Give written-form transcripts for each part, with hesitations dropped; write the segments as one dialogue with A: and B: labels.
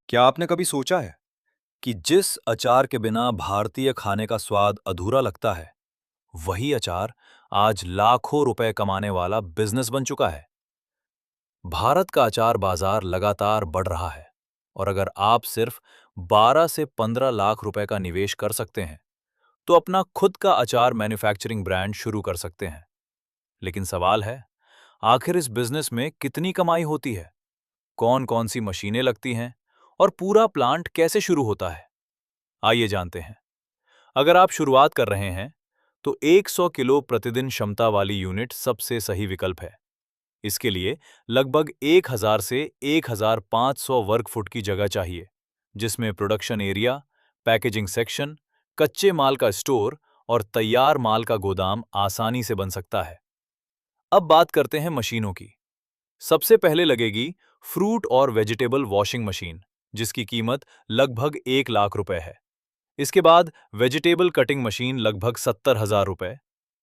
A: क्या आपने कभी सोचा है कि जिस अचार के बिना भारतीय खाने का स्वाद अधूरा लगता है, वही अचार आज लाखों रुपए कमाने वाला बिजनेस बन चुका है। भारत का अचार बाजार लगातार बढ़ रहा है और अगर आप सिर्फ 12 से 15 लाख रुपए का निवेश कर सकते हैं, तो अपना खुद का अचार मैन्युफैक्चरिंग ब्रांड शुरू कर सकते हैं। लेकिन सवाल है, आखिर इस बिजनेस में कितनी कमाई होती है, कौन-कौन सी मशीनें लगती हैं और पूरा प्लांट कैसे शुरू होता है? आइए जानते हैं। अगर आप शुरुआत कर रहे हैं, तो 100 किलो प्रतिदिन क्षमता वाली यूनिट सबसे सही विकल्प है। इसके लिए लगभग 1000 से 1500 वर्ग फुट की जगह चाहिए, जिसमें प्रोडक्शन एरिया, पैकेजिंग सेक्शन, कच्चे माल का स्टोर और तैयार माल का गोदाम आसानी से बन सकता है। अब बात करते हैं मशीनों की। सबसे पहले लगेगी फ्रूट और वेजिटेबल वॉशिंग मशीन, जिसकी कीमत लगभग 1 लाख रुपए है। इसके बाद वेजिटेबल कटिंग मशीन लगभग 70,000 रुपए,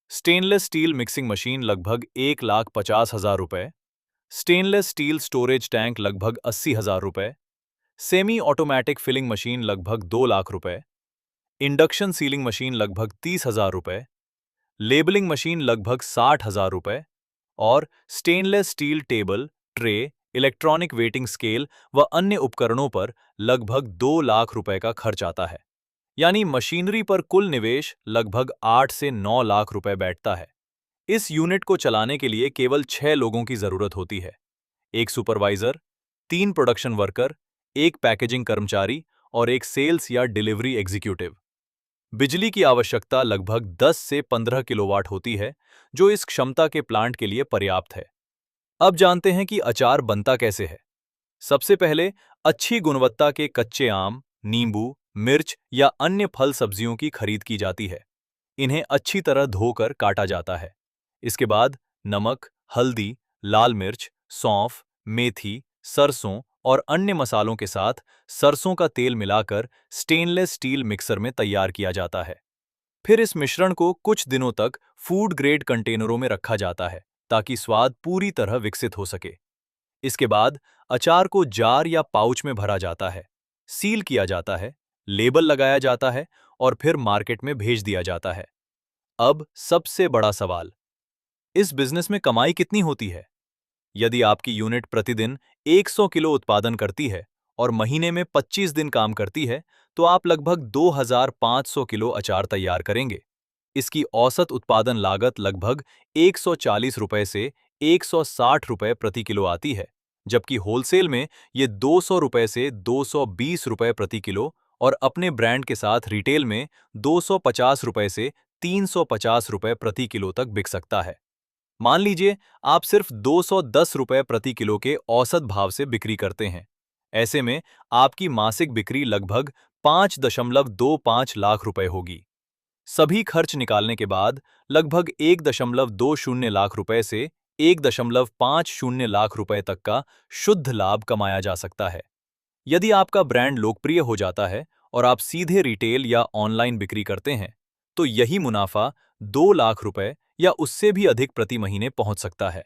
A: स्टेनलेस स्टील मिक्सिंग मशीन लगभग 1,50,000 रुपए, स्टेनलेस स्टील स्टोरेज टैंक लगभग 80,000 रुपए, सेमी ऑटोमैटिक फिलिंग मशीन लगभग 2 लाख रुपए, इंडक्शन सीलिंग मशीन लगभग 30,000 रुपए, लेबलिंग मशीन लगभग 60,000 रुपए और stainless steel table, tray, electronic waiting scale व अन्य उपकरणों पर लगभग 2 लाख रुपए का खर्च आता है। यानी मशीनरी पर कुल निवेश लगभग 8 से 9 लाख रुपए बैठता है। इस यूनिट को चलाने के लिए केवल 6 लोगों की जरूरत होती है। एक सुपरवाइजर, 3 प्रोडक्शन वर्कर, एक पैकेजिंग कर्मचारी और एक सेल्स या डिलीवरी एग्जीक्यूटिव। बिजली की आवश्यकता लगभग 10 से 15 किलोवाट होती है, जो इस क्षमता के प्लांट के लिए पर्याप्त है। अब जानते हैं कि अचार बनता कैसे है। सबसे पहले अच्छी गुणवत्ता के कच्चे आम, नींबू, मिर्च या अन्य फल सब्जियों की खरीद की जाती है। इन्हें अच्छी तरह धोकर काटा जाता है। इसके बाद नमक, हल्दी, लाल मिर्च, सौंफ, मेथी, सरसों और अन्य मसालों के साथ सरसों का तेल मिलाकर स्टेनलेस स्टील मिक्सर में तैयार किया जाता है। फिर इस मिश्रण को कुछ दिनों तक फूड ग्रेड कंटेनरों में रखा जाता है, ताकि स्वाद पूरी तरह विकसित हो सके। इसके बाद अचार को जार या पाउच में भरा जाता है, सील किया जाता है, लेबल लगाया जाता है और फिर मार्केट में भेज दिया जाता है। अब सबसे बड़ा सवाल, इस बिजनेस में कमाई कितनी होती है? यदि आपकी यूनिट प्रतिदिन 100 किलो उत्पादन करती है और महीने में 25 दिन काम करती है, तो आप लगभग 2500 किलो अचार तैयार करेंगे। इसकी औसत उत्पादन लागत लगभग 140 रुपए से 160 रुपए प्रति किलो आती है, जबकि होलसेल में ये 200 रुपए से 220 रुपए प्रति किलो और अपने ब्रांड के साथ रिटेल में 250 रुपए से 350 रुपए प्रति किलो तक बिक सकता है। मान लीजिए आप सिर्फ 210 रुपए प्रति किलो के औसत भाव से बिक्री करते हैं। ऐसे में आपकी मासिक बिक्री लगभग 5.25 लाख रुपए होगी। सभी खर्च निकालने के बाद लगभग 1.20 लाख रुपए से 1.50 लाख रुपए तक का शुद्ध लाभ कमाया जा सकता है। यदि आपका ब्रांड लोकप्रिय हो जाता है और आप सीधे रिटेल या ऑनलाइन बिक्री करते हैं, तो यही मुनाफा 2 लाख रुपए या उससे भी अधिक प्रति महीने पहुंच सकता है।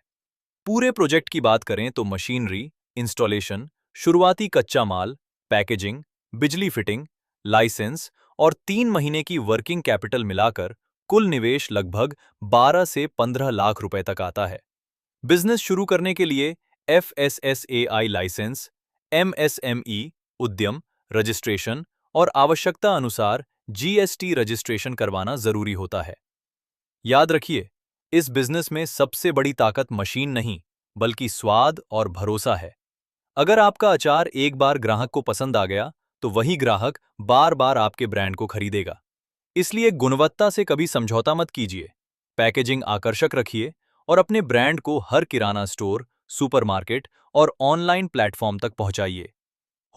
A: पूरे प्रोजेक्ट की बात करें तो मशीनरी, इंस्टॉलेशन, शुरुआती कच्चा माल, पैकेजिंग, बिजली फिटिंग, लाइसेंस और 3 महीने की वर्किंग कैपिटल मिलाकर कुल निवेश लगभग 12 से 15 लाख रुपए तक आता है। बिजनेस शुरू करने के लिए FSSAI लाइसेंस, MSME, उद्यम, रजिस्ट्रेशन और आवश्यकता अनुसार GST रजिस्ट्रेशन करवाना जरूरी होता है। याद रखिए, इस बिजनेस में सबसे बड़ी ताकत मशीन नहीं, बल्कि स्वाद और भरोसा है। अगर आपका अचार एक बार ग्राहक को पसंद आ गया, तो वही ग्राहक बार बार आपके ब्रांड को खरीदेगा। इसलिए गुणवत्ता से कभी समझौता मत कीजिए, पैकेजिंग आकर्षक रखिए और अपने ब्रांड को हर किराना स्टोर, सुपरमार्केट और ऑनलाइन प्लेटफॉर्म तक पहुंचाइए।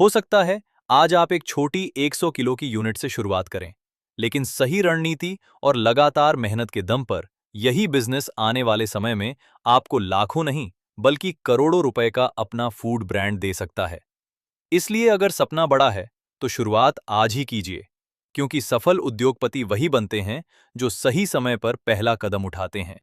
A: हो सकता है आज आप एक छोटी 100 किलो की यूनिट से शुरुआत करें, लेकिन सही रणनीति और लगातार मेहनत के दम पर यही बिजनेस आने वाले समय में आपको लाखों नहीं, बल्कि करोड़ों रुपए का अपना फूड ब्रांड दे सकता है। इसलिए अगर सपना बड़ा है, तो शुरुआत आज ही कीजिए, क्योंकि सफल उद्योगपति वही बनते हैं जो सही समय पर पहला कदम उठाते हैं।